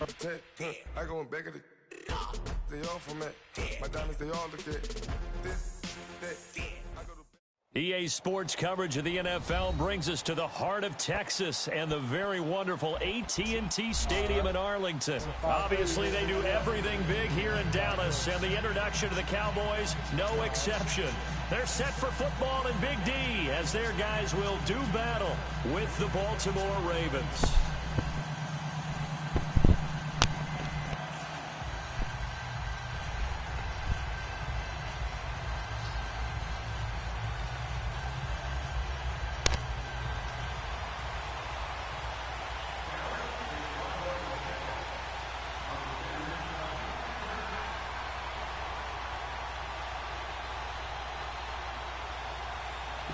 I go back at it. They all from it. My diamonds, they all look at this, that. EA Sports coverage of the NFL brings us to the heart of Texas and the very wonderful AT&T Stadium in Arlington. Obviously, they do everything big here in Dallas, and the introduction to the Cowboys, no exception. They're set for football in Big D as their guys will do battle with the Baltimore Ravens.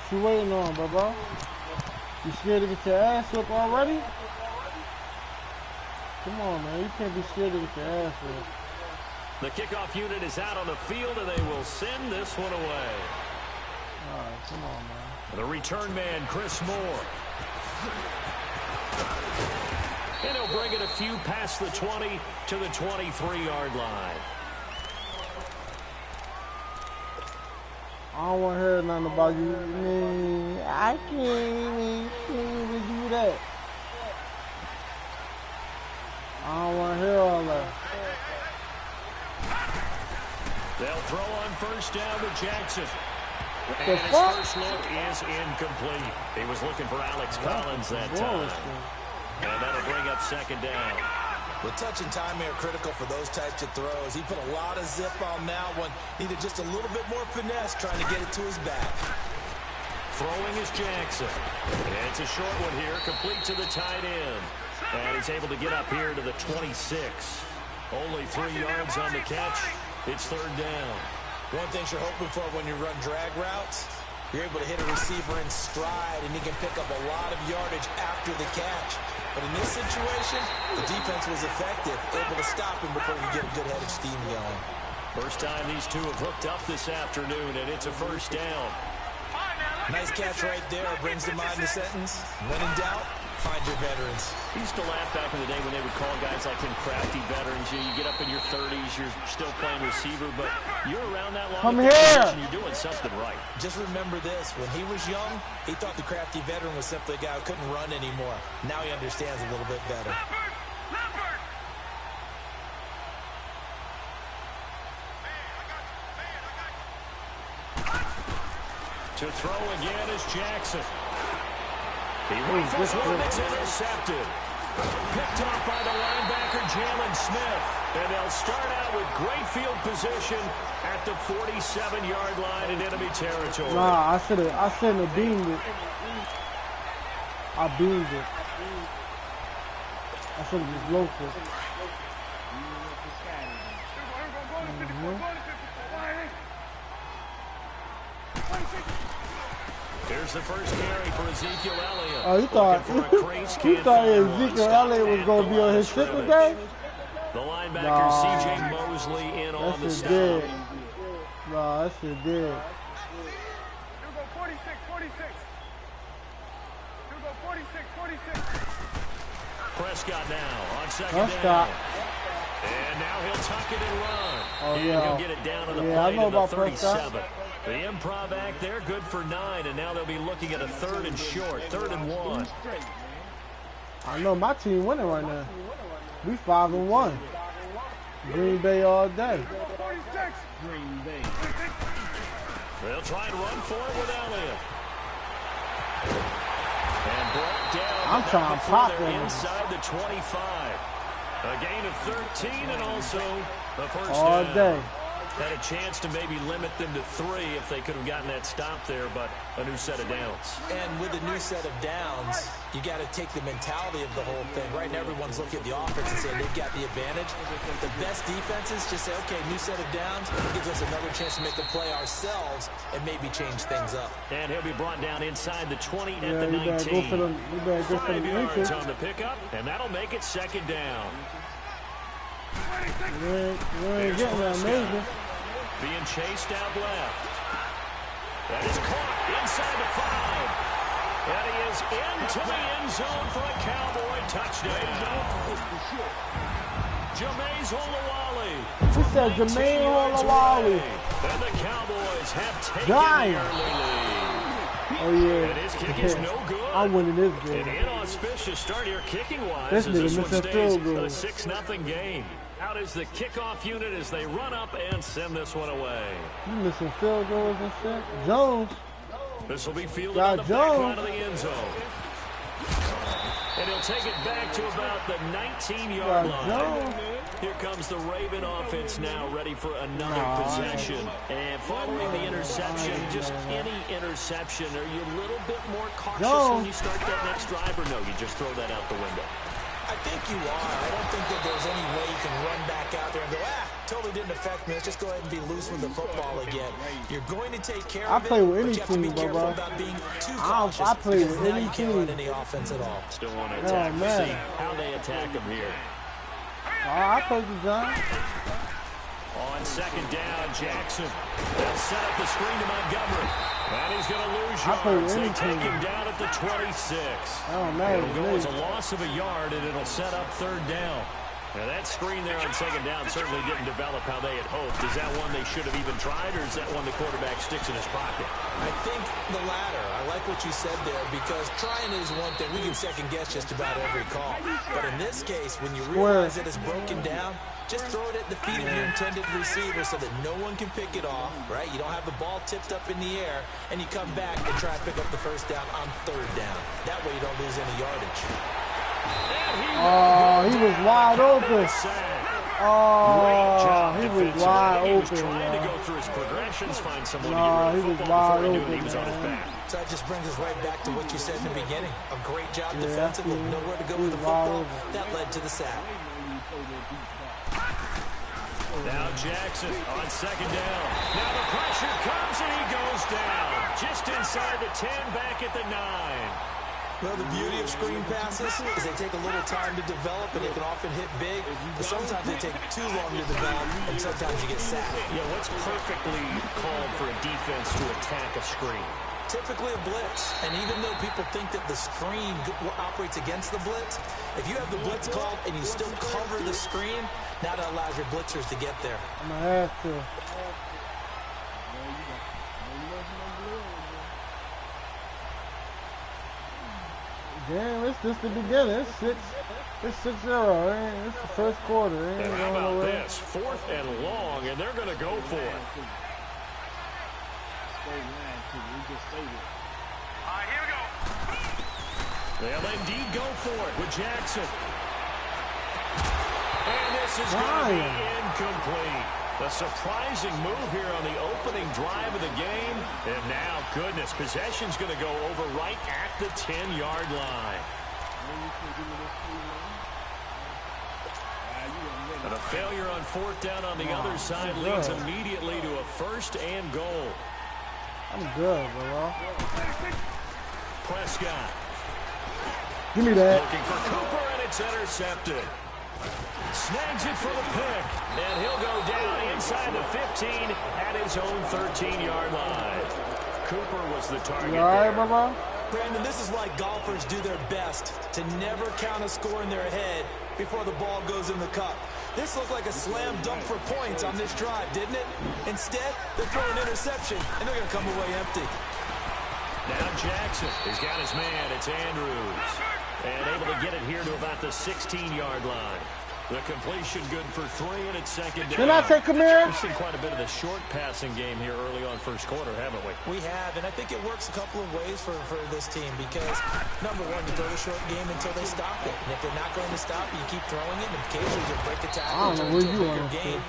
What you waiting on, bro? You scared to get your ass whooped already? Come on, man. You can't be scared to get your ass whooped. The kickoff unit is out on the field, and they will send this one away. All right, come on, man. The return man, Chris Moore. And he'll bring it a few past the 20 to the 23-yard line. I don't want to hear nothing about you. Man, I can't even do that. I don't want to hear all that. They'll throw on first down to Jackson. And his first look is incomplete. He was looking for Alex Collins that time. And that'll bring up second down. The touch and time are critical for those types of throws. He put a lot of zip on that one. Needed just a little bit more finesse trying to get it to his back. Throwing is Jackson. It's a short one here, complete to the tight end. And he's able to get up here to the 26. Only 3 yards on the catch. It's third down. One thing you're hoping for when you run drag routes, you're able to hit a receiver in stride, and he can pick up a lot of yardage after the catch. But in this situation, the defense was effective, able to stop him before he get a good head of steam going. First time these two have hooked up this afternoon, and it's a first down. Nice catch right there. Brings to mind the sentence, when in doubt, find your veterans. He used to laugh back in the day when they would call guys like him crafty veterans. You get up in your 30s, you're still playing receiver, but you're around that long. Come here. You're doing something right. Just remember this. When he was young, he thought the crafty veteran was simply a guy who couldn't run anymore. Now he understands a little bit better. To throw again is Jackson. He rifles one that's intercepted. Picked off by the linebacker, Jalen Smith. And they'll start out with great field position at the 47-yard line in enemy territory. Nah, I shouldn't have beamed it. I beamed it. I should have just loafed it. Here's the first carry for Ezekiel Elliott. Oh, you thought Ezekiel Elliott was going to be on his shit today? The linebacker, C.J. Mosley, in on the stop. Nah, that shit did. Prescott now on second down. And now he'll tuck it and run. Oh, and yeah. he'll get it down to the I know plate about to the 37. Prescott. The improv act there, good for 9, and now they'll be looking at a third and short, 3rd and 1. I know my team winning right now. We 5-1. Green Bay all day. Green Bay. They'll try and run for it with Elliott. And brought down. I'm trying to pop them inside the 25. A gain of 13 and also the first all down. Day. Had a chance to maybe limit them to 3 if they could have gotten that stop there, but a new set of downs. And with a new set of downs, you got to take the mentality of the whole thing. Right now, everyone's looking at the offense and saying they've got the advantage. The best defenses just say, okay, new set of downs gives us another chance to make a play ourselves and maybe change things up. And he'll be brought down inside the 20 at the 19. 5 yards on the pickup, and that'll make it second down. We're getting that amazing. Being chased out left. That is caught inside the 5. And he is into the end zone for a Cowboy touchdown. is Olawale. He said Jermaine Olawale. And the Cowboys have taken Dying. the early lead. Oh, yeah. And his kick is no good. I'm winning this An game. inauspicious start here kicking-wise This as nigga this one missing stays field goal. a 6-0 game. Out is the kickoff unit as they run up and send this one away. You missing field goals and shit. Jones. This will be fielded Got on the back Jones. line of the end zone. And he'll take it back to about the 19-yard line. Jones. Here comes the Raven offense now, ready for another possession. And following the interception, just any interception, are you a little bit more cautious when you start that next drive, or no, you just throw that out the window? I think you are. I don't think that there's any way you can run back out there and go, totally didn't affect me. Let's just go ahead and be loose with the football again. You're going to take care of it, play with but any you have to be team, careful bro. about being too cautious. I play because with now any you can't run team. any offense at all. Still want to attack. man. See how they attack him here. I play the John. On second down, Jackson. They'll set up the screen to Montgomery. And he's going to lose yards. They take him down at the 26. Oh, man. It'll go as a loss of a yard, and it'll set up third down. Now, that screen there on second down certainly didn't develop how they had hoped. Is that one they should have even tried, or is that one the quarterback sticks in his pocket? I think the latter. I like what you said there, because trying is one thing. We can second-guess just about every call. But in this case, when you realize that it's broken down, just throw it at the feet of your intended receiver so that no one can pick it off, right? You don't have the ball tipped up in the air, and you come back and try to pick up the first down on third down. That way you don't lose any yardage. Oh, he was wide open. Oh, he was wide He was open, trying to man. go through his progressions, find someone to Nah, get rid he of was football wide before he knew open, he was on his man. back. So that just brings us right back to what you said in the beginning. A great job Yeah, defensively. he- Nowhere to go he with the was wide football. open. That led to the sack. Now Jackson on second down. Now the pressure comes and he goes down. Just inside the 10, back at the 9. Well, the beauty of screen passes is they take a little time to develop, and they can often hit big, but sometimes they take too long to develop, and sometimes you get sacked. Yeah, what's perfectly called for a defense to attack a screen? Typically a blitz, and even though people think that the screen operates against the blitz, if you have the blitz called and you still cover the screen, now that allows your blitzers to get there. I'm going to have to. Damn, it's just the beginning. It's 6-0. It's the first quarter. And how about this? 4th and long, and they're going to go for it. Here we go. They'll indeed go for it with Jackson. And this is going to be incomplete. A surprising move here on the opening drive of the game. And now, goodness, possession's going to go over right at the 10-yard line. And a failure on 4th down on the other side leads immediately to a 1st and goal. I'm good, bro. Prescott. Give me that. Looking for Cooper, and it's intercepted. Snags it for the pick, and he'll go down inside the 15 at his own 13-yard line. Cooper was the target You all right, there. bro? Brandon, this is why golfers do their best to never count a score in their head before the ball goes in the cup. This looked like a slam dunk for points on this drive, didn't it? Instead, they're throwing an interception, and they're going to come away empty. Now Jackson has got his man. It's Andrews. And able to get it here to about the 16-yard line. The completion good for 3, and it's second down. Did I take him in? We've seen quite a bit of the short passing game here early on first quarter, haven't we? We have, and I think it works a couple of ways for this team because, number one, you throw the short game until they stop it. And if they're not going to stop it, you keep throwing it, and occasionally you break a tackle I don't know where you bigger are. game.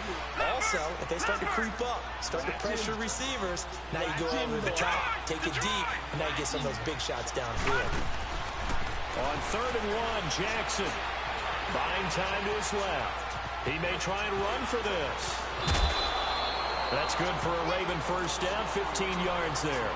Also, if they start to creep up, start to pressure receivers, now you go over the top, take it deep, and now you get some of those big shots downfield. On 3rd and 1, Jackson. Buying time to his left. He may try and run for this. That's good for a Raven first down, 15 yards there.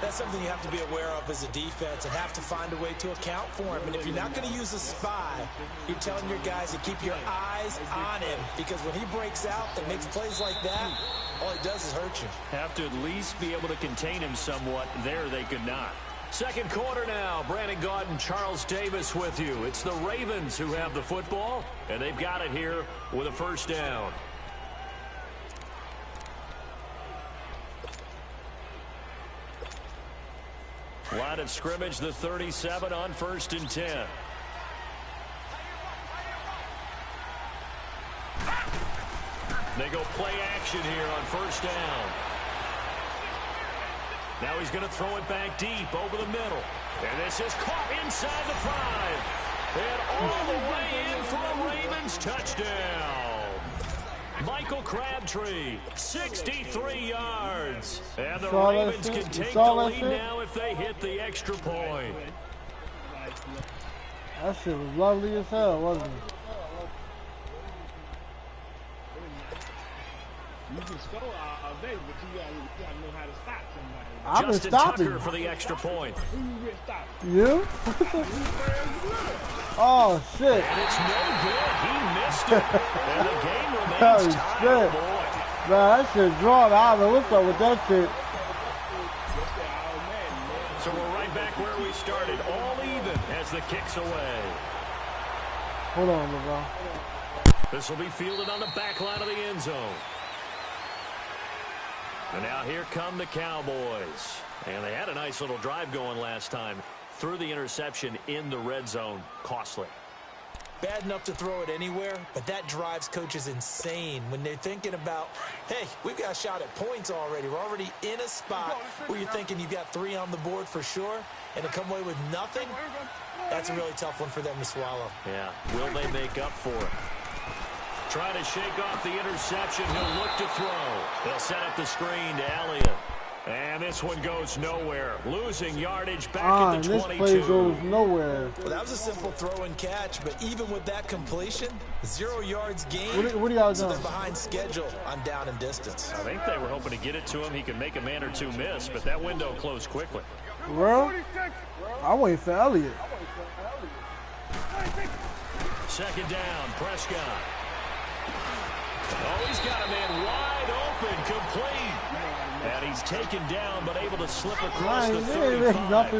That's something you have to be aware of as a defense and have to find a way to account for him. And if you're not going to use a spy, you're telling your guys to keep your eyes on him because when he breaks out and makes plays like that, all he does is hurt you. Have to at least be able to contain him somewhat. There they could not. Second quarter now. Brandon Gaudin and Charles Davis with you. It's the Ravens who have the football, and they've got it here with a first down. Line of scrimmage, the 37 on 1st and 10. They go play action here on first down. Now he's going to throw it back deep over the middle. And this is caught inside the 5. And all the way in for a Ravens touchdown. Michael Crabtree, 63 yards. And the Ravens can take the lead now if they hit the extra point. That shit was lovely as hell, wasn't it? You can score all day, but you gotta know how to stop somebody. I've been stopping Tucker for the extra point. Who you with stop? You? Oh, shit. And it's no good. He missed it. And the game remains tied. Man, that shit drawn. I don't know what's up with that shit. So we're right back where we started. All even as the kick's away. Hold on, LeBron. This will be fielded on the back line of the end zone. And now here come the Cowboys. And they had a nice little drive going last time. Threw the interception in the red zone. Costly. Bad enough to throw it anywhere, but that drives coaches insane when they're thinking about, hey, we've got a shot at points already. We're already in a spot where you're thinking you've got 3 on the board for sure, and to come away with nothing, that's a really tough one for them to swallow. Yeah. Will they make up for it? Trying to shake off the interception. He'll look to throw. They'll set up the screen to Elliott. And this one goes nowhere. Losing yardage back at the 22. This play goes nowhere. Well, that was a simple throw and catch, but even with that completion, 0 yards gained. What are y'all so doing? they're behind schedule on down and distance. I think they were hoping to get it to him. He could make a man or two miss, but that window closed quickly. Well, I'm waiting for Elliott. Second down, Prescott. Oh, he's got a man wide open, complete. And he's taken down, but able to slip across the 35.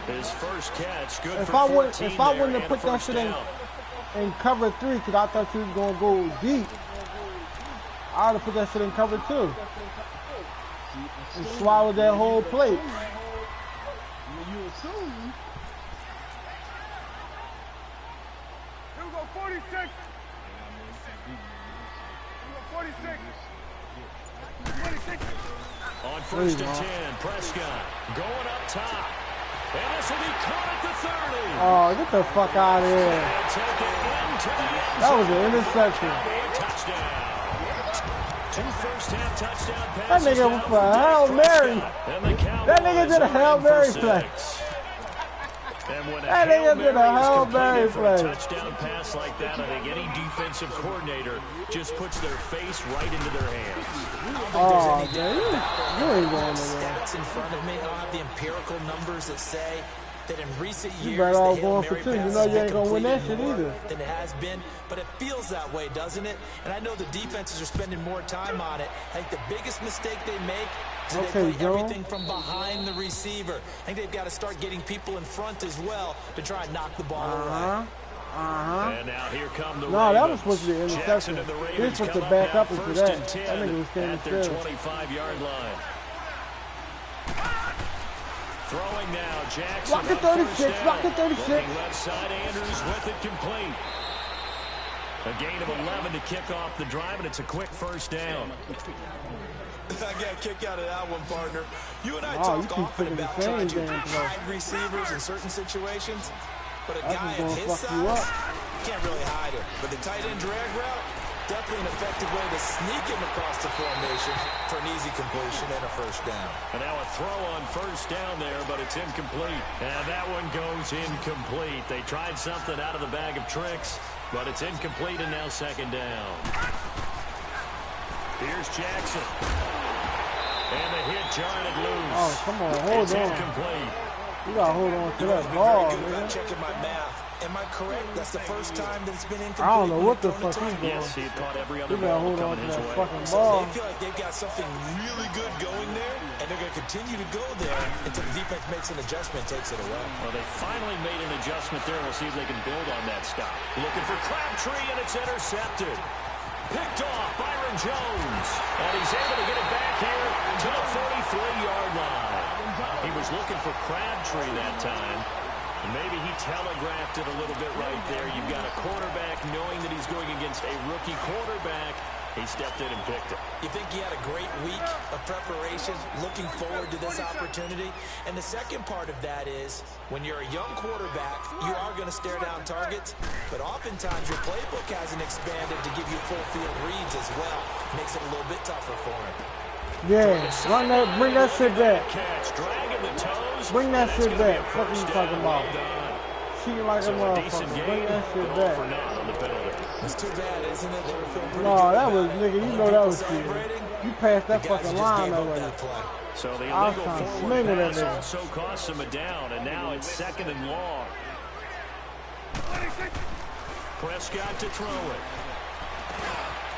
His first catch, good for 14 If I wouldn't have put that shit in cover 3, because I thought you was going to go deep, I would have put that shit in cover 2. And swallowed that whole plate. You assume. Here we go, 46. Here we go, 46. 26. On first and 10, Prescott going up top. And this will be caught at the 30. Oh, get the fuck out of here. That was an interception. Touchdown. 2 first-half touchdown That passes. nigga was for a Hail Mary. That nigga did a Hail Mary play. That nigga did a Hail Mary play. Touchdown pass like that, I think any defensive coordinator just puts their face right into their hands. Oh, man, you ain't going nowhere. Stats in front of me. I don't have the empirical numbers that say that in recent years, You better all the Hail going for Mary 2. You passes know you have ain't gonna win that shit completed either. more than it has been, but it feels that way, doesn't it? And I know the defenses are spending more time on it. I think the biggest mistake they make is that they play everything from behind the receiver. I think they've got to start getting people in front as well to try and knock the ball away. And now here come the No, Ravens. that was supposed to be an interception. Jackson and the He was Ravens supposed to come back now up into first that. and 10 That nigga was standing at their still. 25-yard line. Throwing now, Jackson. Rocket 36, Rocket 36. Looking left side, Andrews with it complete. A gain of 11 to kick off the drive, and it's a quick first down. I got a kick out of that one, partner. You and I you talk keep often picking the about same trying to damn play. hide receivers in certain situations, but a That's guy just of gonna his fuck you up. size can't really hide it. But the tight end drag route, definitely an effective way to sneak him across the formation for an easy completion and a first down. And now a throw on first down there, but it's incomplete. And that one goes incomplete. They tried something out of the bag of tricks, but it's incomplete, and now second down. Here's Jackson. And the hit jarred it loose. Oh, come on, hold it's on. Incomplete. You gotta hold on to that Be ball, very good about nigga. checking my math. Am I correct? That's the first time that it's been incomplete. I don't know what the fuck he's doing. Yes, he had caught every other He gotta ball hold on coming to his that way. fucking So ball. they feel like they've got something really good going there, and they're going to continue to go there until the defense makes an adjustment, takes it away. Well, they finally made an adjustment there. We'll see if they can build on that stop. Looking for Crabtree, and it's intercepted. Picked off Byron Jones. And he's able to get it back here to the 43-yard line. He was looking for Crabtree that time. Maybe he telegraphed it a little bit right there. You've got a quarterback knowing that he's going against a rookie quarterback. He stepped in and picked it. You think he had a great week of preparation, looking forward to this opportunity? And the second part of that is, when you're a young quarterback, you are going to stare down targets, but oftentimes your playbook hasn't expanded to give you full field reads as well. Makes it a little bit tougher for him. Yeah, run that, bring that shit back. Catch, dragging the toes. Bring that shit back. What are you talking about? Well done. Cheating like a motherfucker. Bring that shit back. On the penalty. It's too bad, isn't it? They were feeling pretty No, good that was, about it. nigga, you Other know that people was cheating. celebrating. You passed that The guys fucking who just line gave up already. that play. So the I was illegal trying to forward swing at that pass nigga. also cost him a down, and now it's 2nd and long. Prescott to throw it.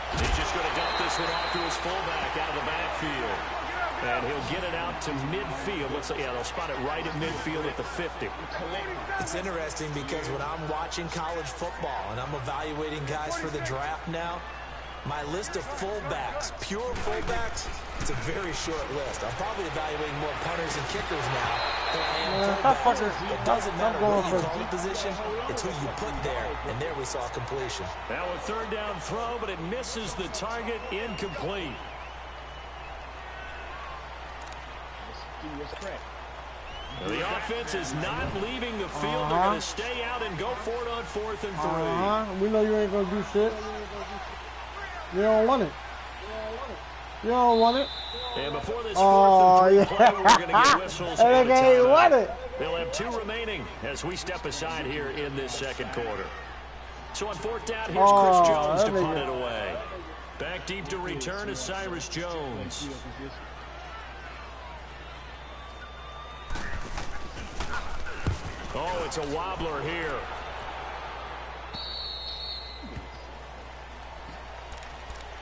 He's just going to dump this one off to his fullback out of the backfield. And he'll get it out to midfield. They'll spot it right at midfield at the 50. It's interesting because when I'm watching college football and I'm evaluating guys for the draft now, my list of fullbacks, pure fullbacks, it's a very short list. I'm probably evaluating more punters and kickers now than I am fullbacks. It doesn't matter what you call the position, it's who you put there. And there we saw completion. Now a 3rd down throw, but it misses the target, incomplete. The offense is not leaving the field. They're going to stay out and go for it on 4th and 3. We know you ain't gonna do shit. You don't want it. You don't want it. And before this 4th and 3 play, we're going to get whistles. And they ain't want it. They'll have 2 remaining as we step aside here in this 2nd quarter. So on 4th down, here's Chris Jones to punt it away. Back deep to return is Cyrus Jones. Oh, it's a wobbler here.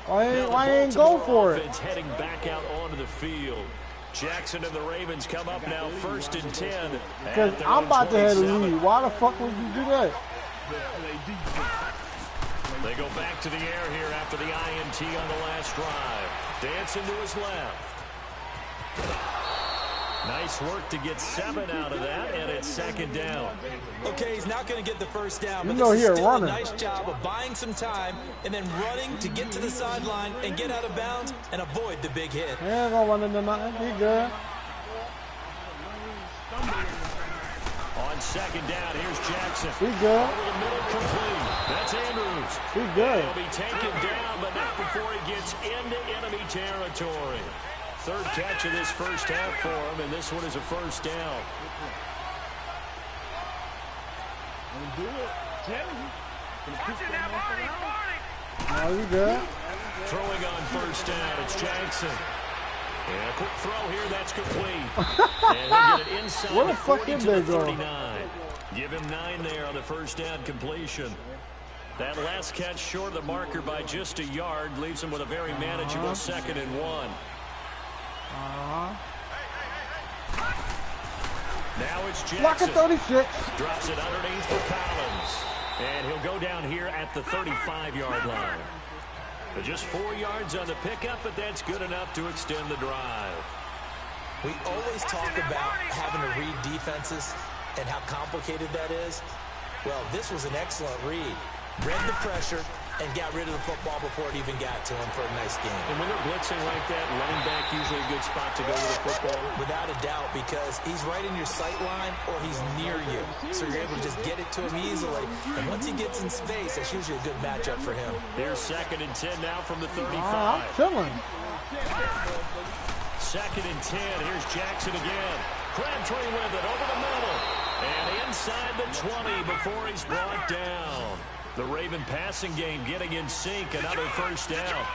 Why ain't go for it? Heading back out onto the field. Jackson and the Ravens come up now 1st and 10. Because I'm about to have a lead. Why the fuck would you do that? They go back to the air here after the INT on the last drive. Dancing to his left. Nice work to get 7 out of that, and it's 2nd down. Okay, he's not going to get the 1st down, but You know this he a is still runner. a nice job of buying some time and then running to get to the sideline and get out of bounds and avoid the big hit. He ain't gonna run into nothing. He good. On 2nd down, here's Jackson. He good. Over the middle, complete. That's Andrews. He good. He'll be taken down, but not before he gets into enemy territory. 3rd catch of this 1st half for him, and this one is a 1st down. Oh, you good. Throwing on 1st down, it's Jackson. And a quick throw here, that's complete. And he'll get it inside Where the the fuck 40 did to they the go? 39. Give him 9 there on the 1st down completion. That last catch short of the marker by just a yard leaves him with a very manageable 2nd and 1. Now it's Block at Jackson. 36. Drops it underneath for Collins. And he'll go down here at the 35-yard line. But just 4 yards on the pickup, but that's good enough to extend the drive. We always talk about having to read defenses and how complicated that is. Well, this was an excellent read. Read the pressure and got rid of the football before it even got to him for a nice game. And when they're blitzing like that, running back usually a good spot to go with the football. Without a doubt, because he's right in your sight line or he's near you. So you're able to just get it to him easily. And once he gets in space, that's usually a good matchup for him. Here's 2nd and 10 now from the 35. I'm chilling. 2nd and 10. Here's Jackson again. Crabtree with it over the middle. And inside the 20 before he's brought down. The Raven passing game getting in sync. Another 1st down.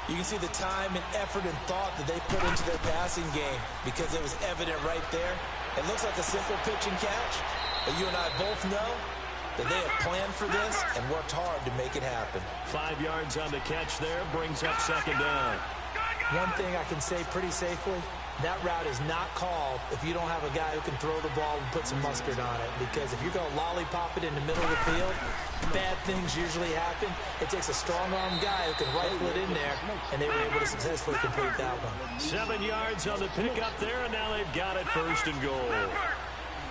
You can see the time and effort and thought that they put into their passing game because it was evident right there. It looks like a simple pitch and catch, but you and I both know that they have planned for this and worked hard to make it happen. 5 yards on the catch there, brings up second down. One thing I can say pretty safely, that route is not called if you don't have a guy who can throw the ball and put some mustard on it. Because if you're going to lollipop it in the middle of the field, bad things usually happen. It takes a strong-arm guy who can rifle it in there, and they were able to successfully complete that one. 7 yards on the pickup there, and now they've got it first and goal.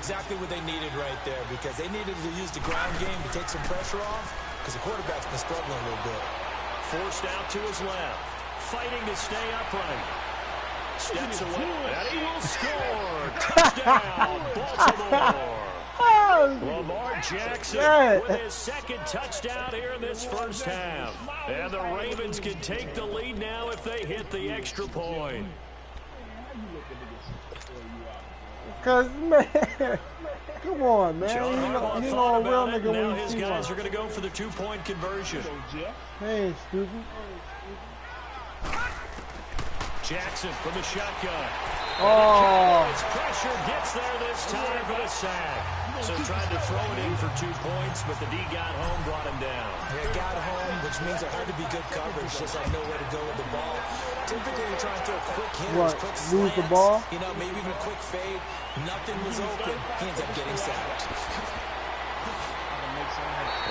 Exactly what they needed right there, because they needed to use the ground game to take some pressure off, because the quarterback's been struggling a little bit. Forced out to his left, fighting to stay upright. Steps away, and he will score. Touchdown, Baltimore. Lamar Jackson with his second touchdown here in this first half. And the Ravens can take the lead now if they hit the extra point. Cause man, come on, man. John Harbaugh You know thought a real about it, nigga now when you his see guys one. are going to go for the 2-point conversion. Hey, stupid. Jackson from the shotgun. Oh. His pressure gets there this time for the sack. So tried to throw it in for 2 points, but the D got home, brought him down. Yeah, got home, which means it had to be good coverage, just had nowhere to go with the ball. Typically, you're trying to throw quick hitters, What, quick lose slants, the ball? you know, maybe even a quick fade. Nothing was open. He ends up getting sacked.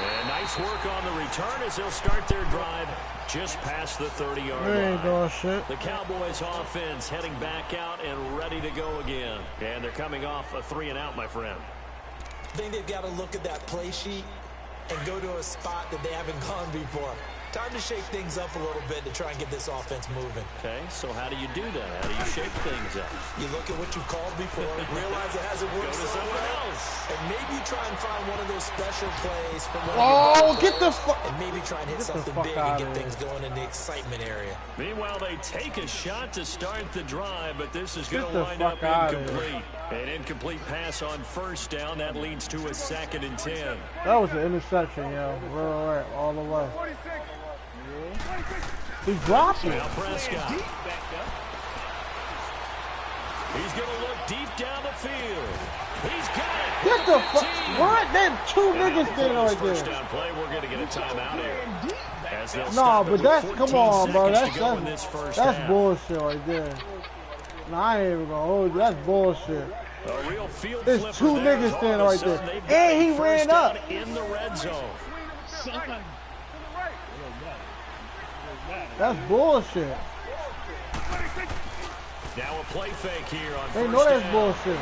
And nice work on the return as they'll start their drive just past the 30-yard They ain't line. doing shit. The Cowboys offense heading back out and ready to go again. And they're coming off a 3-and-out, my friend. I think they've got to look at that play sheet and go to a spot that they haven't gone before. Time to shake things up a little bit to try and get this offense moving. Okay, so how do you do that? How do you shake things up? You look at what you called before, realize it hasn't worked Go to so someone well, else. and maybe try and find one of those special plays from one Oh, of your get the players, fuck. and maybe try and hit Get the something fuck big and outta get here. things going in the excitement area. Meanwhile, they take a shot to start the drive, but this is going Get to the wind up fuck outta incomplete. An incomplete pass on first down. That leads to a 2nd and 10. That was an interception, yo. Right, all the way. He dropped it. Now Prescott. He's going to look deep down the field. He's got it. Get the fuck. What? Them two niggas standing right First there. down play, we're going to get a timeout here. As they'll No, stop it but with that's, 14 come on, bro. seconds to go in this first That's half. bullshit right there. No, I ain't even gonna hold you. That's bullshit. A real field There's flipper two there. niggas All standing of a right sudden, there. they've got And a he ran first up. down in the red zone. That's bullshit. Now a play fake here on They first know that's down. bullshit.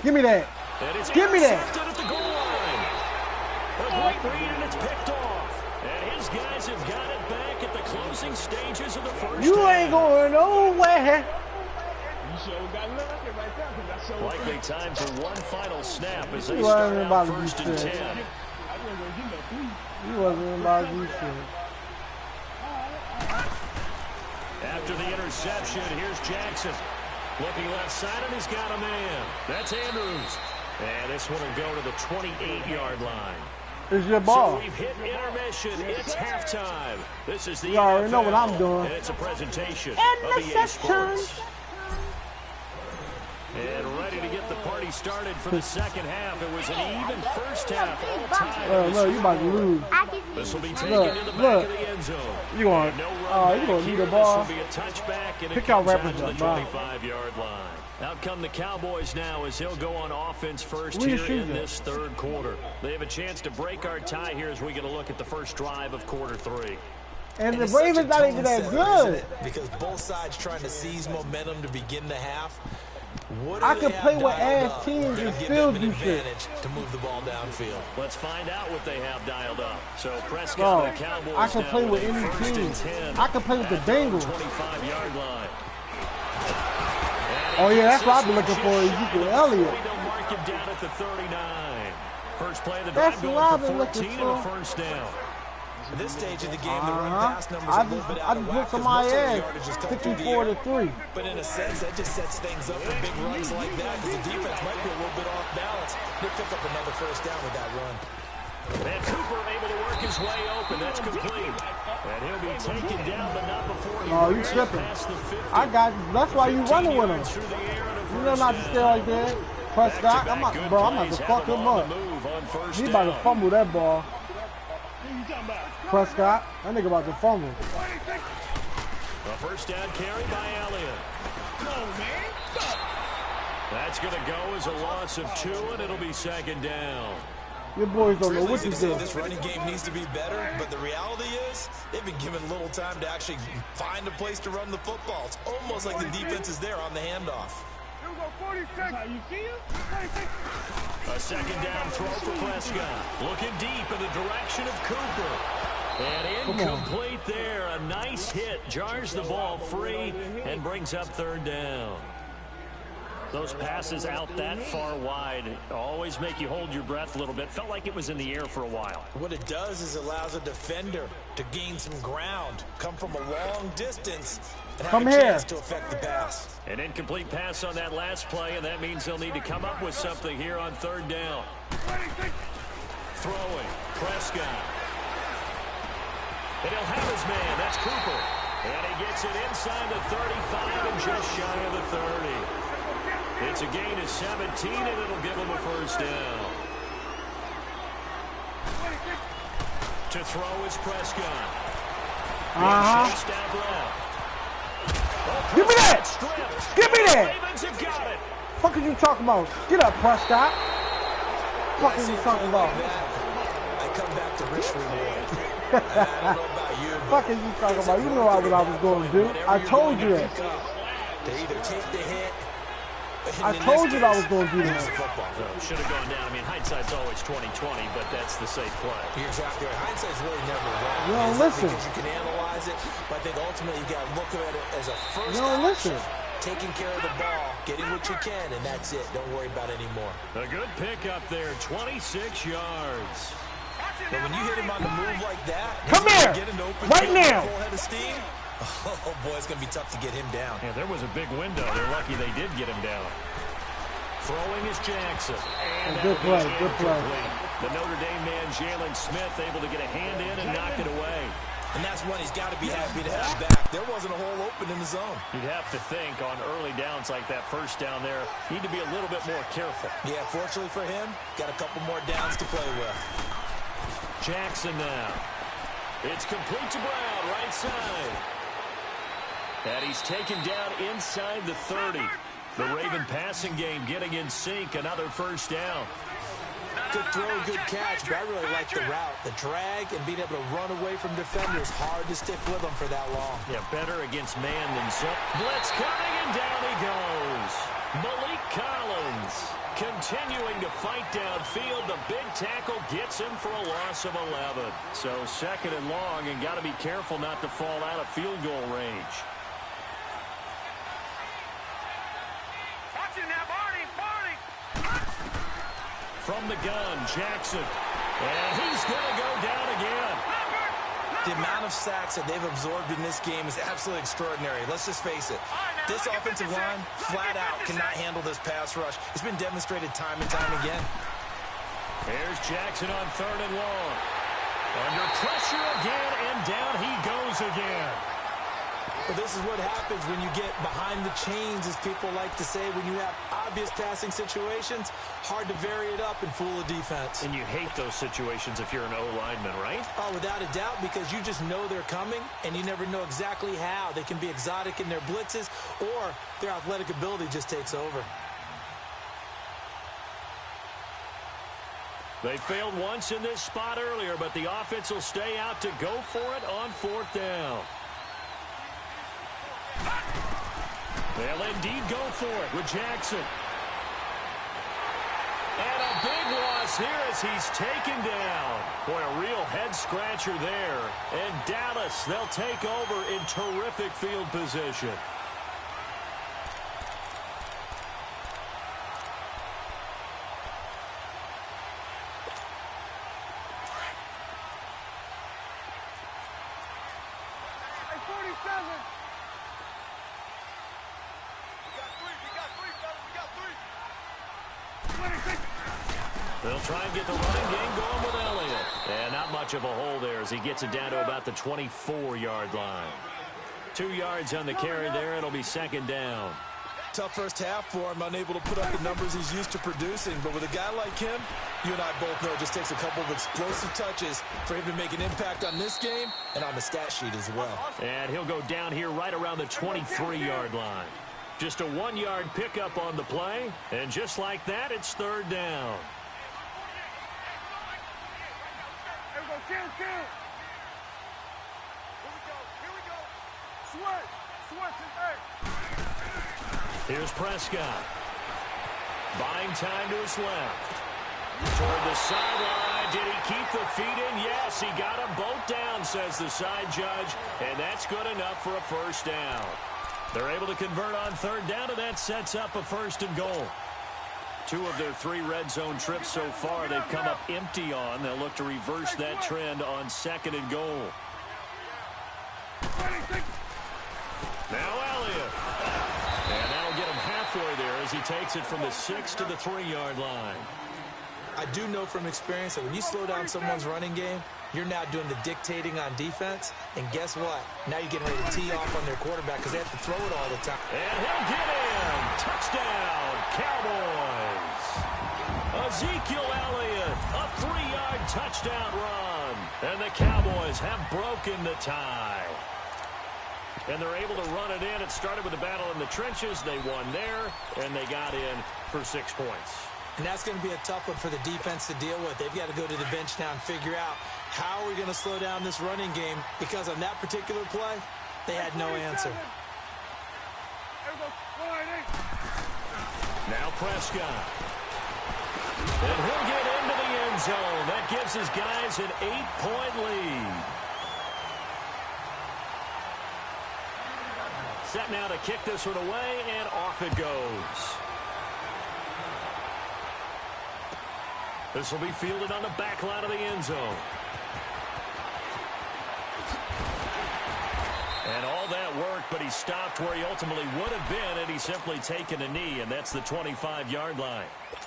Give me that. And it's Give me that. intercepted at the goal line. A great read, and it's picked off. And his guys have got it back at the closing stages of the first You half. ain't going nowhere. You sure got lucky right there, because I sure Likely time for one final snap as they You start wasn't out about to do first and shit. 10. I wasn't going to give no 3. You wasn't about to do shit. After the interception, here's Jackson. Looking left side, and he's got a man. That's Andrews. And this one will go to the 28-yard line. It's your So ball. we've hit intermission. It's halftime. This is the You already know what NFL, I'm doing. And it's a presentation of EA Sports. And ready to get the party started for the second half. It was an even first half all time. Oh, no, you about to lose. This will be taken Look, to the back look. of the end zone. You going? No run Oh, you back gonna here. need the ball? This will be a touchback, and Pick it out comes out rappers to the up, bro. 25-yard line. Out come the Cowboys now as he'll go on offense first Where you here in shooting? this third quarter. They have a chance to break our tie here as we get a look at the first drive of quarter 3. And the it's such a Ravens not even tone that setter, isn't good. it? Because both sides trying to seize momentum to begin the half. What do I they could have play with dialed ass up teams that'll and give still them an do shit. advantage to move the ball downfield? Let's find out what they have dialed up. So Prescott Bro, and the Cowboys I can now play with a any first team. and 10 I can play with the at their own Bengals. 25-yard line. Oh, yeah, that's what I've been Just looking for, shy of Ezekiel the Elliott. 40. They'll mark him down at the 39. First play of the That's drive what I've going been for looking 14 and a for. first down. At this stage of the game, the run-pass numbers I are a little bit out just of put whack because somebody most of the ass yardage has come through the 54 air. to 3. But in a sense, that just sets things up for big runs like that because the defense might be a little bit off balance. They pick up another first down with that run. And Cooper able to work his way open. That's complete. And he'll be taken down, but not before he Oh, you breaks tripping. past the 50. I got. That's why you running with him. 15 yards through the air and a You know first not to down. stay like that. Prescott, I'm about to fuck him up. He about to fumble that ball. Prescott, that nigga about to fumble. A first down carry by Elliott. That's going to go as a loss of 2, and it'll be second down. Your boys don't know what to do. This running game needs to be better, but the reality is they've been given little time to actually find a place to run the football. It's almost like the defense is there on the handoff. A second down throw for Prescott. Looking deep in the direction of Cooper. And incomplete there. A nice hit. Jars the ball free and brings up third down. Those passes out that far wide always make you hold your breath a little bit. Felt like it was in the air for a while. What it does is allows a defender to gain some ground, come from a long distance, and have a chance to affect the pass. An incomplete pass on that last play, and that means they'll need to come up with something here on third down. Throwing, Prescott. And he'll have his man. That's Cooper. And he gets it inside the 35 and just shy of the 30. It's a gain of 17, and it'll give him a first down. To throw is Prescott. Chased out left. Give me that! Give me that! Ravens have got it. Fuck are you talking about? Get up, Prescott. Fuck are you talking about? I come back to rich reward. I don't know about you. Fuck are you talking about? You know what I was going to do. I told you that. They either take the hit. I told you I was going to do that. Should have gone down. I mean, hindsight's always 20/20, but that's the safe play. You're exactly right. Hindsight's really never wrong. You don't listen. Because you can analyze it, but I think ultimately you got to look at it as a first You don't listen. taking care of the ball, getting what you can, and that's it. Don't worry about it anymore. A good pickup there, 26 yards. But when you hit him on the move like that, come here, right now. Full head of steam. Oh, boy, it's going to be tough to get him down. Yeah, there was a big window. They're lucky they did get him down. Throwing is Jackson. And good play, good play. The Notre Dame man, Jalen Smith, able to get a hand in and knock it away. And that's one he's got to be happy to have back. There wasn't a hole open in the zone. You'd have to think on early downs like that first down there, need to be a little bit more careful. Yeah, fortunately for him, got a couple more downs to play with. Jackson now. It's complete to Brown, right side. And he's taken down inside the 30. The Raven passing game getting in sync. Another first down. Good throw, good catch, but I really like the route. The drag and being able to run away from defenders. Hard to stick with them for that long. Yeah, better against man than zone. Blitz coming, and down he goes. Malik Collins continuing to fight downfield. The big tackle gets him for a loss of 11. So second and long, and got to be careful not to fall out of field goal range. From the gun, Jackson. And he's going to go down again. The amount of sacks that they've absorbed in this game is absolutely extraordinary. Let's just face it. This offensive line, flat out, cannot handle this pass rush. It's been demonstrated time and time again. There's Jackson on third and long. Under pressure again, and down he goes again. But this is what happens when you get behind the chains, as people like to say. When you have obvious passing situations, hard to vary it up and fool a defense. And you hate those situations if you're an O-lineman, right? Oh, without a doubt, because you just know they're coming, and you never know exactly how. They can be exotic in their blitzes, or their athletic ability just takes over. They failed once in this spot earlier, but the offense will stay out to go for it on fourth down. They'll indeed go for it with Jackson. And a big loss here as he's taken down. Boy, a real head-scratcher there. And Dallas, they'll take over in terrific field position. They'll try and get the running game going with Elliott. And not much of a hole there as he gets it down to about the 24-yard line. 2 yards on the carry there. It'll be second down. Tough first half for him, unable to put up the numbers he's used to producing. But with a guy like him, you and I both know it just takes a couple of explosive touches for him to make an impact on this game and on the stat sheet as well. And he'll go down here right around the 23-yard line. Just a 1-yard pickup on the play, and just like that, it's third down. Here we go. Switch, Here's Prescott. Buying time to his left. Toward the sideline. Did he keep the feet in? Yes, he got them both down, says the side judge, and that's good enough for a first down. They're able to convert on third down, and that sets up a first and goal. 2 of their 3 red zone trips so far they've come up empty on. They'll look to reverse that trend on second and goal. Now Elliott. And that'll get him halfway there as he takes it from the 6 to the 3-yard line. I do know from experience that when you slow down someone's running game, you're now doing the dictating on defense. And guess what? Now you're getting ready to tee off on their quarterback because they have to throw it all the time. And he'll get in. Touchdown, Cowboys. Ezekiel Elliott, a 3-yard touchdown run. And the Cowboys have broken the tie. And they're able to run it in. It started with a battle in the trenches. They won there, and they got in for 6 points. And that's going to be a tough one for the defense to deal with. They've got to go to the bench now and figure out how are we going to slow down this running game, because on that particular play, they had no answer. Now Prescott. And he'll get into the end zone. That gives his guys an 8-point lead. Set now to kick this one away, and off it goes. This will be fielded on the back line of the end zone. And all that work, but he stopped where he ultimately would have been had he simply taken a knee, and that's the 25-yard line.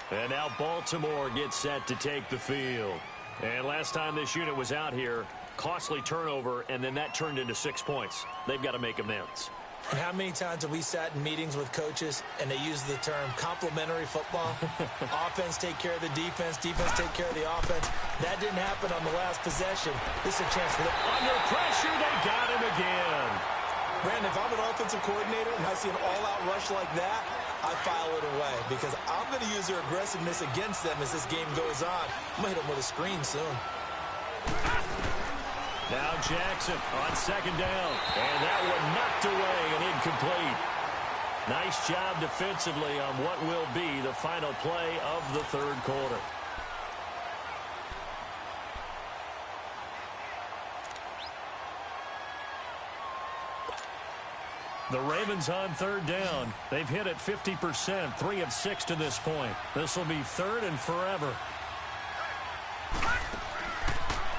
And now Baltimore gets set to take the field. And last time this unit was out here, costly turnover, and then that turned into 6 points. They've got to make amends. And how many times have we sat in meetings with coaches and they use the term complementary football? Offense take care of the defense, defense take care of the offense. That didn't happen on the last possession. This is a chance for them. Under pressure, they got him again. Brandon, if I'm an offensive coordinator and I see an all-out rush like that, I file it away because I'm going to use their aggressiveness against them as this game goes on. I'm going to hit them with a screen soon. Now Jackson on second down. And that one knocked away and incomplete. Nice job defensively on what will be the final play of the third quarter. The Ravens on third down. They've hit it 50%, 3 of 6 to this point. This will be third and forever.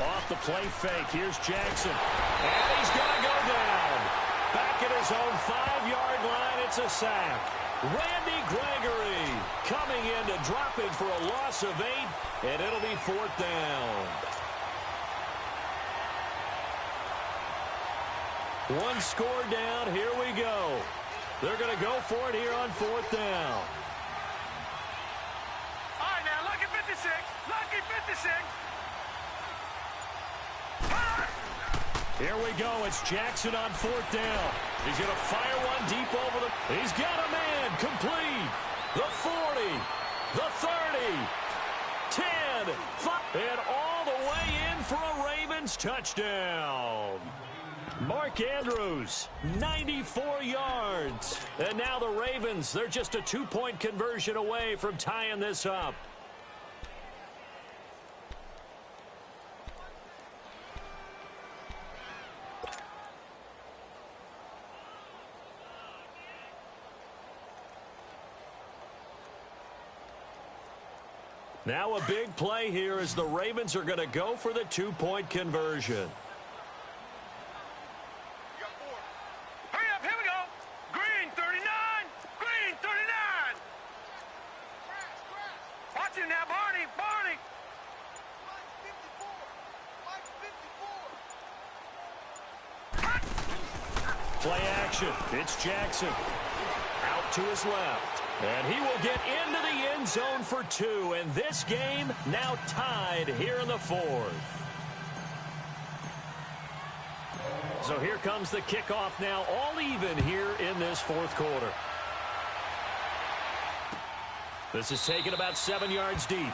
Off the play fake. Here's Jackson. And he's going to go down. Back at his own 5-yard line. It's a sack. Randy Gregory coming in to drop it for a loss of 8. And it'll be 4th down. One score down. Here we go. They're going to go for it here on 4th down. All right, now, lucky 56. Lucky 56. Here we go. It's Jackson on 4th down. He's going to fire one deep over the... He's got a man complete. The 40. The 30. 10. 5. And all the way in for a Ravens touchdown. Mark Andrews, 94 yards. And now the Ravens, they're just a 2-point conversion away from tying this up. Now a big play here as the Ravens are going to go for the 2-point conversion. Hurry up, here we go. Green 39. Green 39. Watch him now, Barney. Barney. Play action. It's Jackson. Out to his left. And he will get into the end zone for 2. And this game now tied here in the 4th. So here comes the kickoff now, all even here in this 4th quarter. This is taken about 7 yards deep.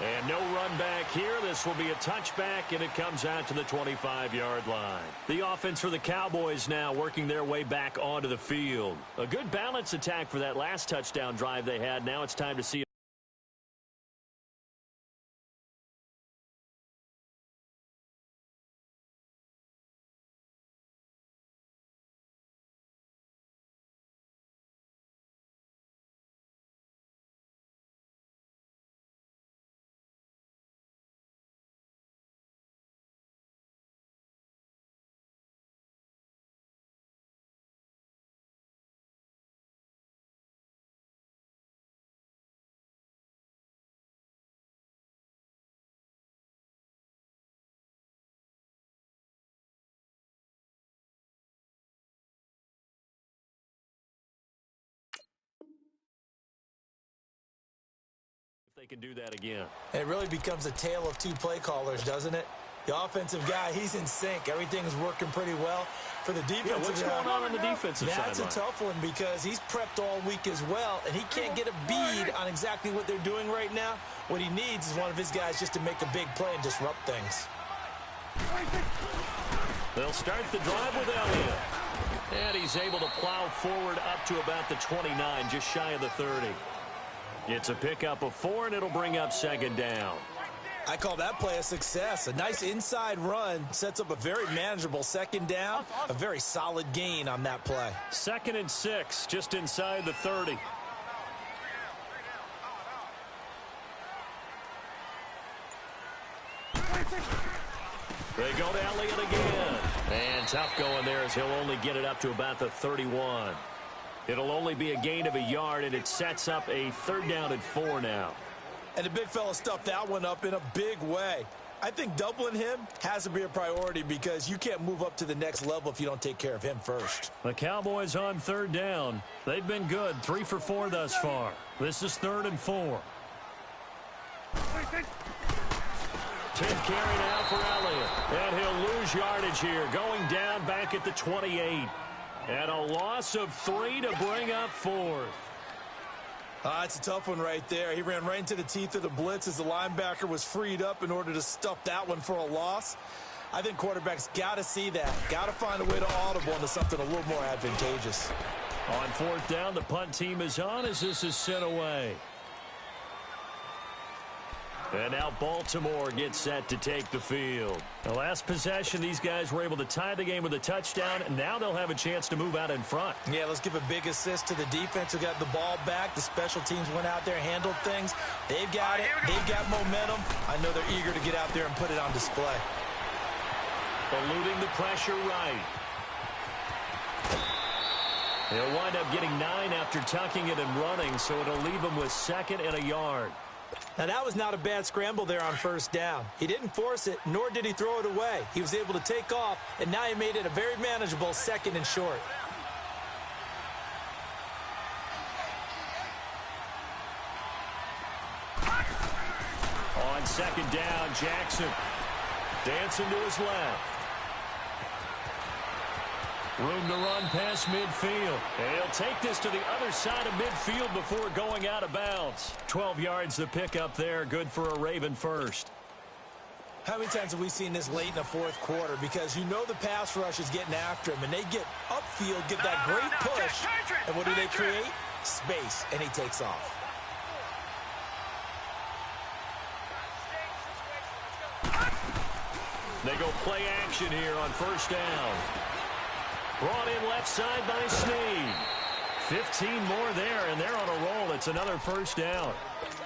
And no run back here. This will be a touchback, and it comes out to the 25-yard line. The offense for the Cowboys now working their way back onto the field. A good balance attack for that last touchdown drive they had. Now it's time to see if they can do that again. It really becomes a tale of 2 play callers, doesn't it? The offensive guy, he's in sync. Everything's working pretty well. For the defensive guy, what's going on the defensive side? That's a tough one because he's prepped all week as well, and he can't get a bead on exactly what they're doing right now. What he needs is one of his guys just to make a big play and disrupt things. They'll start the drive with Elliott. And he's able to plow forward up to about the 29, just shy of the 30. It's a pickup of 4, and it'll bring up 2nd down. I call that play a success. A nice inside run sets up a very manageable 2nd down. A very solid gain on that play. 2nd and 6, just inside the 30. They go to Elliott again. And tough going there as he'll only get it up to about the 31. It'll only be a gain of a yard, and it sets up a 3rd down and 4 now. And the big fella stuffed that one up in a big way. I think doubling him has to be a priority because you can't move up to the next level if you don't take care of him first. The Cowboys on 3rd down. They've been good, 3 for 4 thus far. This is 3rd and 4. 10th carry now for Elliott. And he'll lose yardage here, going down back at the 28. And a loss of 3 to bring up 4th. It's a tough one right there. He ran right into the teeth of the blitz as the linebacker was freed up in order to stuff that one for a loss. I think quarterbacks got to see that. Got to find a way to audible into something a little more advantageous. On 4th down, the punt team is on as this is sent away. And now Baltimore gets set to take the field. The last possession, these guys were able to tie the game with a touchdown, and now they'll have a chance to move out in front. Yeah, let's give a big assist to the defense who got the ball back. The special teams went out there, handled things. They've got it. They've got momentum. I know they're eager to get out there and put it on display. Eluding the pressure right. He'll wind up getting 9 after tucking it and running, so it'll leave him with 2nd and a yard. Now, that was not a bad scramble there on 1st down. He didn't force it, nor did he throw it away. He was able to take off, and now he made it a very manageable 2nd and short. On 2nd down, Jackson dancing to his left. Room to run past midfield. And he'll take this to the other side of midfield before going out of bounds. 12 yards to pick up there. Good for a Raven first. How many times have we seen this late in the 4th quarter? Because you know the pass rush is getting after him, and they get upfield, get that great push. And what do they create? Space, and he takes off. They go play action here on 1st down. Brought in left side by Snead. 15 more there, and they're on a roll. It's another 1st down.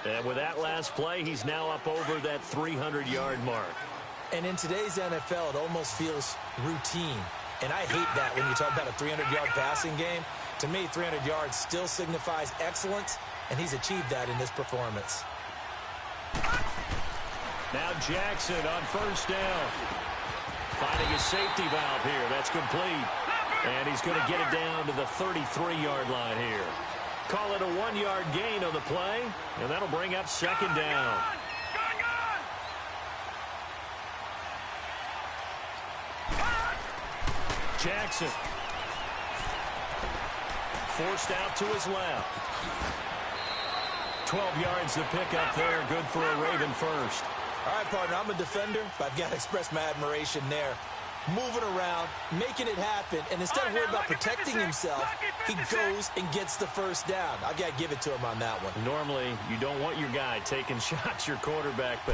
And with that last play, he's now up over that 300-yard mark. And in today's NFL, it almost feels routine. And I hate that when you talk about a 300-yard passing game. To me, 300 yards still signifies excellence, and he's achieved that in this performance. Now Jackson on 1st down. Finding a safety valve here. That's complete. And he's going to get it down to the 33-yard line here. Call it a 1-yard gain on the play, and that'll bring up second down. Jackson. Forced out to his left. 12 yards to pick up there. Good for a Raven first. All right, partner, I'm a defender, but I've got to express my admiration there. Moving around, making it happen, and instead of worrying about protecting himself, he goes and gets the first down. I've got to give it to him on that one. Normally, you don't want your guy taking shots, your quarterback, but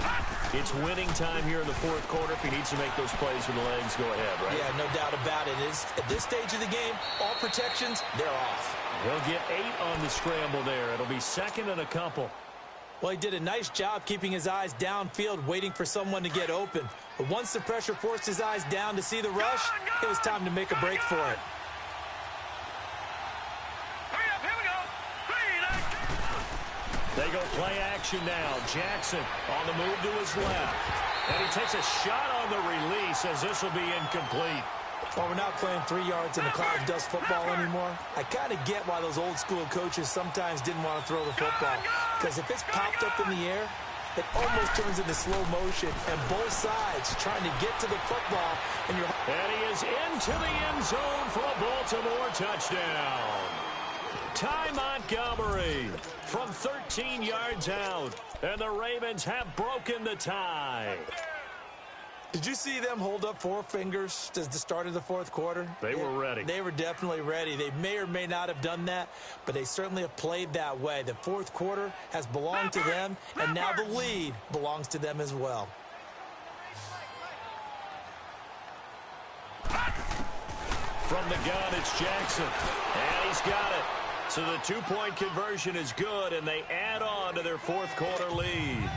it's winning time here in the fourth quarter. If he needs to make those plays with the legs, go ahead, right? Yeah, no doubt about it. At this stage of the game, all protections, they're off. He'll get 8 on the scramble there. It'll be second and a couple. Well, he did a nice job keeping his eyes downfield, waiting for someone to get open. But once the pressure forced his eyes down to see the rush, it was time to make a break for it. Hurry up, here we go. They go play action now. Jackson on the move to his left. And he takes a shot on the release as this will be incomplete. Well, we're not playing 3 yards in the cloud of dust football anymore. I kind of get why those old school coaches sometimes didn't want to throw the football. Because if it's popped up in the air, it almost turns into slow motion. And both sides trying to get to the football. And he is into the end zone for a Baltimore touchdown. Ty Montgomery from 13 yards out. And the Ravens have broken the tie. Did you see them hold up 4 fingers at the start of the fourth quarter? They were ready. They were definitely ready. They may or may not have done that, but they certainly have played that way. The fourth quarter has belonged to them, and now the lead belongs to them as well. From the gun, it's Jackson. And he's got it. So the 2-point conversion is good, and they add on to their fourth quarter lead.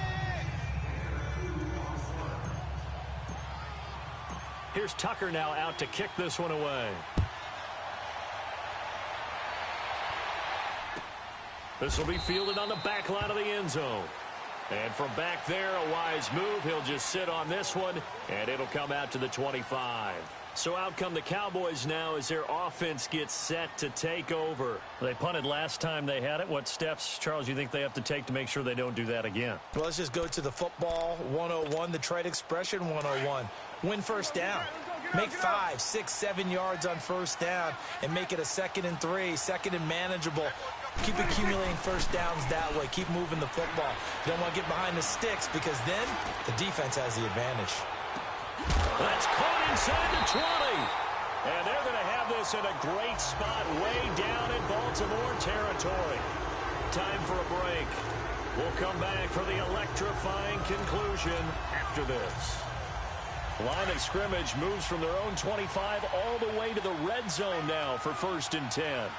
Here's Tucker now out to kick this one away. This will be fielded on the back line of the end zone. And from back there, a wise move. He'll just sit on this one, and it'll come out to the 25. So out come the Cowboys now as their offense gets set to take over. They punted last time they had it. What steps, Charles, you think they have to take to make sure they don't do that again? Well, let's just go to the football 101, the trade expression 101. Win first down. Make 5, 6, 7 yards on first down and make it a 2nd and 3, second and manageable. Keep accumulating first downs that way. Keep moving the football. You don't want to get behind the sticks because then the defense has the advantage. That's caught inside the 20. And they're going to have this in a great spot way down in Baltimore territory. Time for a break. We'll come back for the electrifying conclusion after this. Line of scrimmage moves from their own 25 all the way to the red zone now for 1st and 10. Here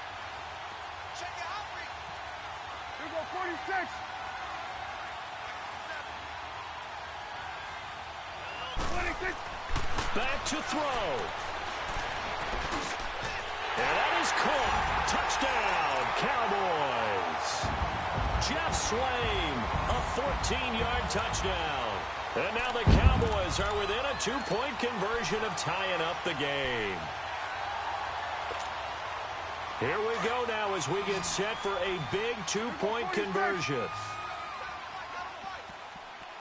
go 46. 26. Back to throw. And that is caught. Touchdown, Cowboys. Jeff Swain, a 14-yard touchdown. And now the Cowboys are within a 2-point conversion of tying up the game. Here we go now as we get set for a big 2-point conversion.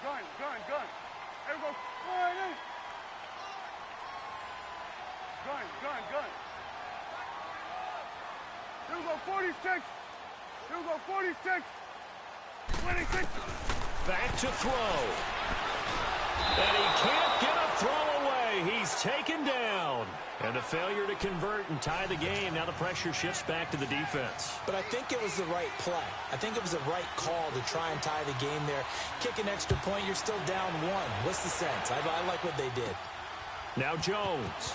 Gun. Here we go 40. Gun. Here we go 46. Here we go 46. 26. Back to throw. And he can't get a throw away. He's taken down. And a failure to convert and tie the game. Now the pressure shifts back to the defense. But I think it was the right play. I think it was the right call to try and tie the game there. Kick an extra point, you're still down 1. What's the sense? I like what they did. Now Jones.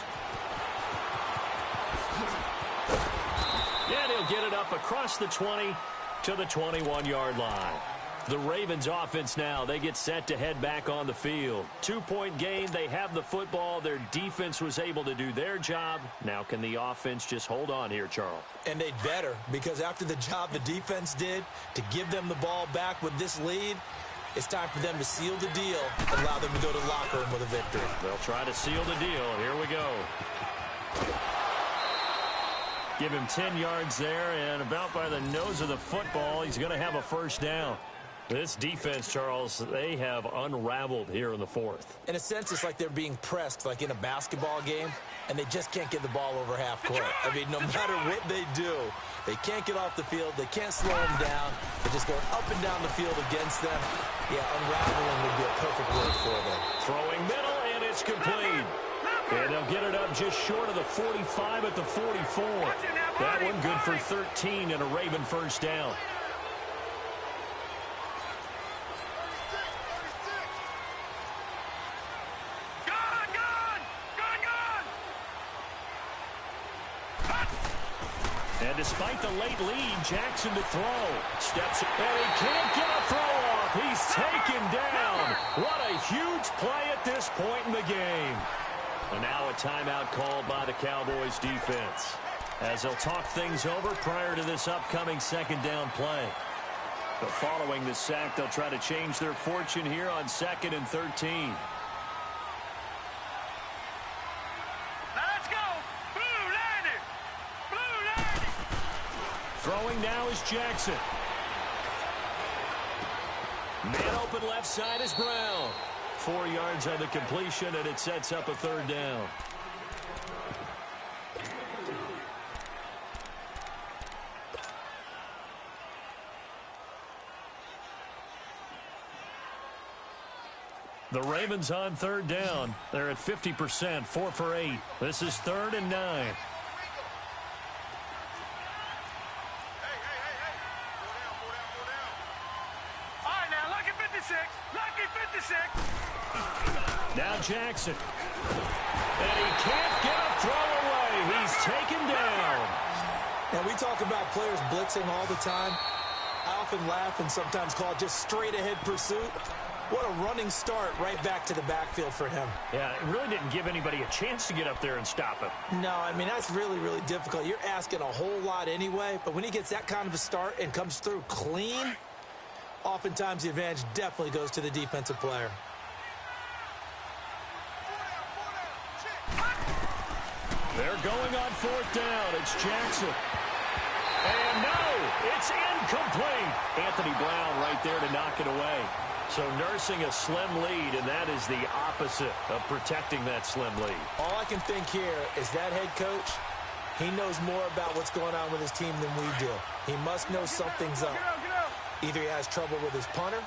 And he'll get it up across the 20 to the 21-yard line. The Ravens offense now, they get set to head back on the field. 2-point game, they have the football. Their defense was able to do their job. Now can the offense just hold on here, Charles? And they'd better, because after the job the defense did to give them the ball back with this lead, it's time for them to seal the deal and allow them to go to the locker room with a victory. They'll try to seal the deal. Here we go. Give him 10 yards there, and about by the nose of the football, he's going to have a first down. This defense, Charles, they have unraveled here in the fourth. In a sense, it's like they're being pressed like in a basketball game, and they just can't get the ball over half court. I mean, no matter what they do, they can't get off the field. They can't slow them down. They're just going up and down the field against them. Yeah, unraveling would be a perfect word for them. Throwing middle, and it's complete. And they'll get it up just short of the 45 at the 44. That one good for 13 and a Raven first down. And despite the late lead, Jackson to throw. Steps, and he can't get a throw off. He's taken down. What a huge play at this point in the game. And now a timeout called by the Cowboys defense, as they'll talk things over prior to this upcoming second down play. But following the sack, they'll try to change their fortune here on 2nd and 13. Throwing now is Jackson. Man open left side is Brown. 4 yards on the completion, and it sets up a third down. The Ravens on third down. They're at 50%, 4 for 8. This is 3rd and 9. Now Jackson. And he can't get a throw away. He's taken down. Now, we talk about players blitzing all the time. I often laugh and sometimes call it just straight-ahead pursuit. What a running start right back to the backfield for him. Yeah, it really didn't give anybody a chance to get up there and stop him. No, I mean, that's really, really difficult. You're asking a whole lot anyway, but when he gets that kind of a start and comes through clean, oftentimes the advantage definitely goes to the defensive player. They're going on 4th down. It's Jackson. And no, it's incomplete. Anthony Brown right there to knock it away. So nursing a slim lead, and that is the opposite of protecting that slim lead. All I can think here is that head coach, he knows more about what's going on with his team than we do. He must know something's up. Either he has trouble with his punter,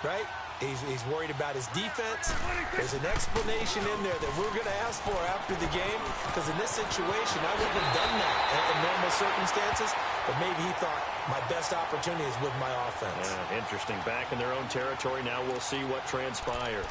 right? He's worried about his defense. There's an explanation in there that we're going to ask for after the game, because in this situation, I wouldn't have done that in normal circumstances, but maybe he thought my best opportunity is with my offense. Yeah, interesting. Back in their own territory. Now we'll see what transpires.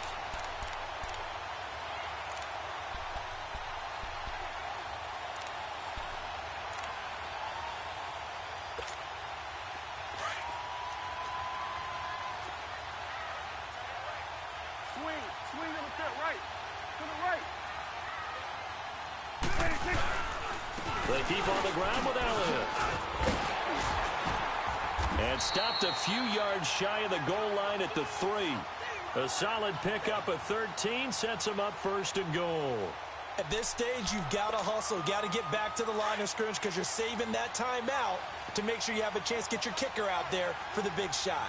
Swing on the right. To the right. They keep on the ground with Elliott. And stopped a few yards shy of the goal line at the 3. A solid pickup of 13 sets him up 1st and goal. At this stage, you've got to hustle, got to get back to the line of scrimmage because you're saving that timeout to make sure you have a chance to get your kicker out there for the big shot.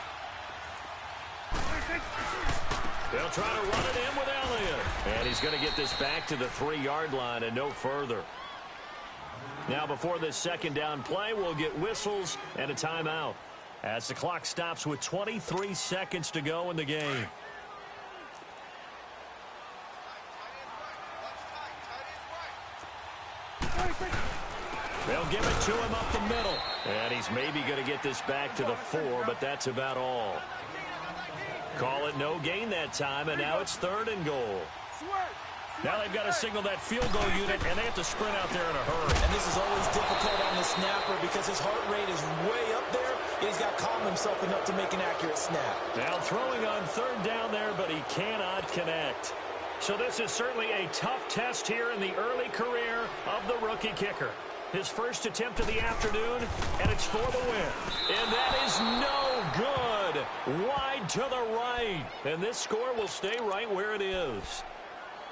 They'll try to run it in with Elliott. And he's going to get this back to the 3-yard line and no further. Now before this second down play, we'll get whistles and a timeout as the clock stops with 23 seconds to go in the game. They'll give it to him up the middle. And he's maybe going to get this back to the 4, but that's about all. Call it no gain that time, and now it's 3rd and goal. Now they've got to signal that field goal unit, and they have to sprint out there in a hurry. And this is always difficult on the snapper because his heart rate is way up there. He's got to calm himself enough to make an accurate snap. Now throwing on 3rd down there, but he cannot connect. So this is certainly a tough test here in the early career of the rookie kicker. His first attempt of the afternoon, and it's for the win. And that is no good. Wide to the right. And this score will stay right where it is.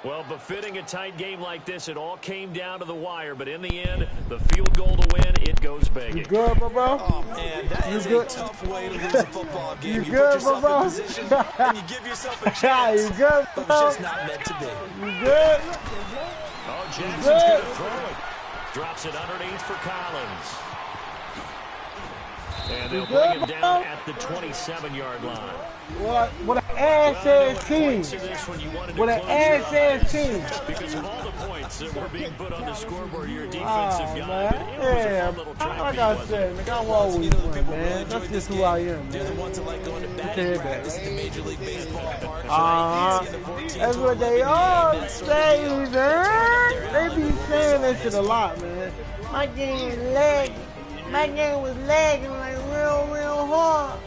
Well, befitting a tight game like this, it all came down to the wire. But in the end, the field goal to win, it goes begging. You good, bro? Oh, man, that is a tough way to lose a football game. You put yourself in position, and you give yourself a chance. You good, But bro? it's just not meant to be. You good? Oh, Jackson's going to throw it. Drops it underneath for Collins. And they'll bring him down at the 27-yard line. What an ass-ass team. What an ass-ass team. Because of all the points that were being put on the scoreboard, your defensive guy. Yeah, like I said, nigga, I'm always win, man. That's just who I am, They're the man. ones that like going to batting practice in the Major League Baseball park. That's what they all say, man. They be saying that shit a lot, man. My game was lagging. My game was lagging like real hard.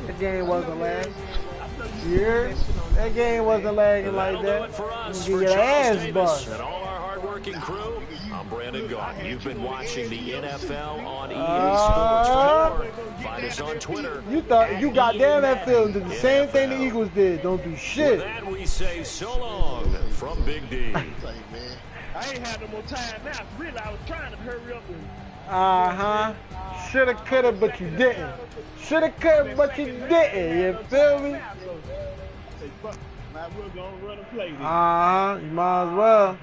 That game wasn't lagging. Yeah, that game wasn't lagging like that. You get your ass bust. And all our hard-working crew, I'm Brandon Gaughan. You've been watching the NFL on EA Sports. For more, find us on Twitter. You thought you got down that field and did the same thing the Eagles did. Don't do shit. With that, we say so long from Big D. I ain't had no more time now. Really, I was trying to hurry up and Shoulda, coulda, but you didn't. Shoulda, coulda, but you didn't. You feel me? might as well go and run and play. You might as well.